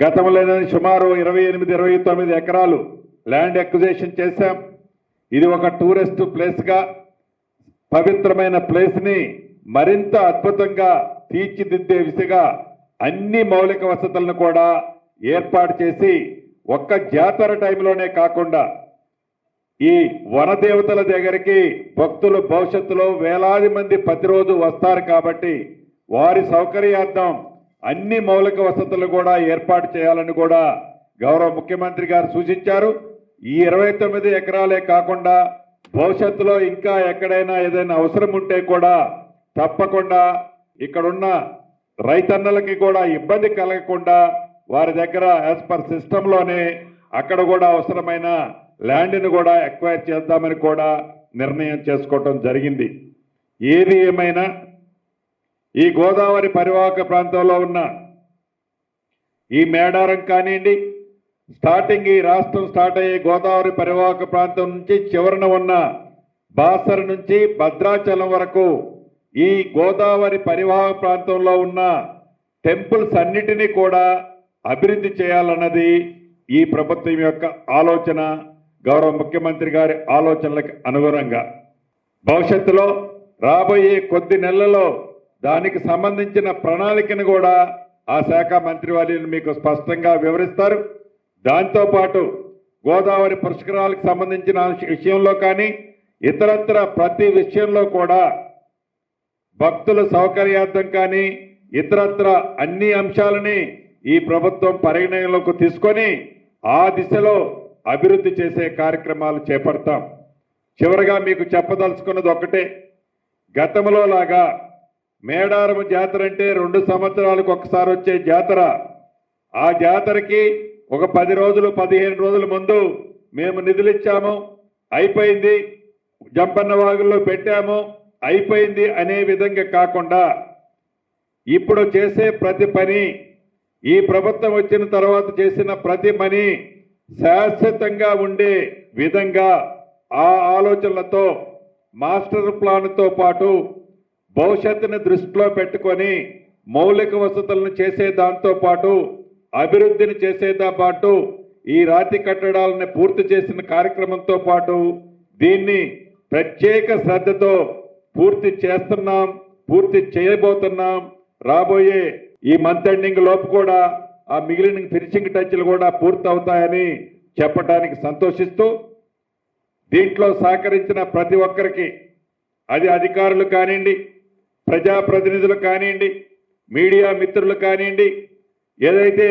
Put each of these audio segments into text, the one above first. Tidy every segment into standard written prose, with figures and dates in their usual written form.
గతంలో సుమారు 28-29 ఎకరాలు ల్యాండ్ అక్విజిషన్ చేశాం. ఇది ఒక టూరిస్ట్ ప్లేస్గా పవిత్రమైన ప్లేస్ని మరింత అద్భుతంగా తీర్చిదిద్దే దిశగా అన్ని మౌలిక వసతులను కూడా ఏర్పాటు చేసి ఒక్క జాతర టైంలోనే కాకుండా ఈ వనదేవతల దగ్గరికి భక్తులు భవిష్యత్తులో వేలాది మంది ప్రతిరోజు వస్తారు కాబట్టి వారి సౌకర్యార్థం అన్ని మౌలిక వసతులు కూడా ఏర్పాటు చేయాలని కూడా గౌరవ ముఖ్యమంత్రి గారు సూచించారు. ఈ 29 ఎకరాలే కాకుండా భవిష్యత్తులో ఇంకా ఎక్కడైనా ఏదైనా అవసరం ఉంటే కూడా తప్పకుండా ఇక్కడున్న రైతన్నలకి కూడా ఇబ్బంది కలగకుండా వారి దగ్గర యాజ్ పర్ సిస్టంలోనే అక్కడ కూడా అవసరమైన ల్యాండ్ని కూడా ఎక్వైర్ చేద్దామని కూడా నిర్ణయం చేసుకోవటం జరిగింది. ఏది ఏమైనా ఈ గోదావరి పరివాహక ప్రాంతంలో ఉన్న ఈ మేడారం కానివ్వండి, ఈ రాష్ట్రం స్టార్ట్ అయ్యే గోదావరి పరివాహక ప్రాంతం నుంచి చివరన ఉన్న బాసర నుంచి భద్రాచలం వరకు ఈ గోదావరి పరివాహక ప్రాంతంలో ఉన్న టెంపుల్స్ అన్నిటినీ కూడా అభివృద్ధి చేయాలన్నది ఈ ప్రభుత్వం యొక్క ఆలోచన. గౌరవ ముఖ్యమంత్రి గారి ఆలోచనలకు అనుగుణంగా భవిష్యత్తులో రాబోయే కొద్ది నెలల్లో దానికి సంబంధించిన ప్రణాళికను కూడా ఆ శాఖ మంత్రి వర్యులు మీకు స్పష్టంగా వివరిస్తారు. దాంతోపాటు గోదావరి పుష్కరాలకు సంబంధించిన విషయంలో కానీ ఇతరత్ర ప్రతి విషయంలో కూడా భక్తుల సౌకర్యార్థం కానీ ఇతరత్ర అన్ని అంశాలని ఈ ప్రభుత్వం పరిగణనలోకి తీసుకొని ఆ దిశలో అభివృద్ధి చేసే కార్యక్రమాలు చేపడతాం. చివరగా మీకు చెప్పదలుచుకున్నది ఒకటే, గతంలో లాగా మేడారం జాతర అంటే 2 సంవత్సరాలకు ఒకసారి వచ్చే జాతర. ఆ జాతరకి ఒక 10 రోజులు 15 రోజుల ముందు మేము నిధులు ఇచ్చాము, అయిపోయింది, జంపన్న వాగుల్లో పెట్టాము, అయిపోయింది అనే విధంగా కాకుండా ఇప్పుడు చేసే ప్రతి పని, ఈ ప్రభుత్వం వచ్చిన తర్వాత చేసిన ప్రతి పని శాశ్వతంగా ఉండే విధంగా ఆ ఆలోచనలతో మాస్టర్ ప్లాన్తో పాటు భవిష్యత్తును దృష్టిలో పెట్టుకొని మౌలిక వసతులను చేసే దాంతో పాటు అభివృద్ధిని చేసేదా పాటు ఈ రాతి కట్టడాలను పూర్తి చేసిన కార్యక్రమంతో పాటు దీన్ని ప్రత్యేక శ్రద్ధతో పూర్తి చేస్తున్నాం, పూర్తి చేయబోతున్నాం. రాబోయే ఈ మంత్ ఎండింగ్ లోపు కూడా ఆ మిగిలిన ఫినిషింగ్ టచ్లు కూడా పూర్తి అవుతాయని చెప్పడానికి సంతోషిస్తూ, దీంట్లో సహకరించిన ప్రతి ఒక్కరికి, అది అధికారులు కానివ్వండి, ప్రజాప్రతినిధులు కానివ్వండి, మీడియా మిత్రులు కానివ్వండి, ఏదైతే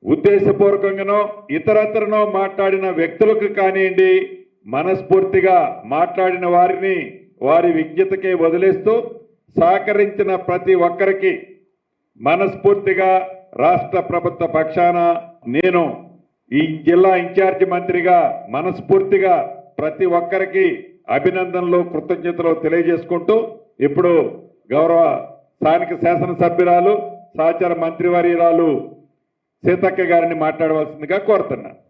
ఉద్దేశపూర్వకంగానో ఇతరత్రనో మాట్లాడిన వ్యక్తులకు కానివ్వండి, మనస్ఫూర్తిగా మాట్లాడిన వారిని వారి విజ్ఞతకే వదిలేస్తూ సహకరించిన ప్రతి ఒక్కరికి మనస్ఫూర్తిగా రాష్ట్ర ప్రభుత్వ పక్షాన నేను ఈ జిల్లా ఇన్ఛార్జి మంత్రిగా మనస్ఫూర్తిగా ప్రతి ఒక్కరికి అభినందనలు, కృతజ్ఞతలు తెలియజేసుకుంటూ ఇప్పుడు గౌరవ స్థానిక శాసనసభ్యురాలు సహచర మంత్రివర్యురాలు సీతక్క గారిని మాట్లాడవలసిందిగా కోరుతున్నా.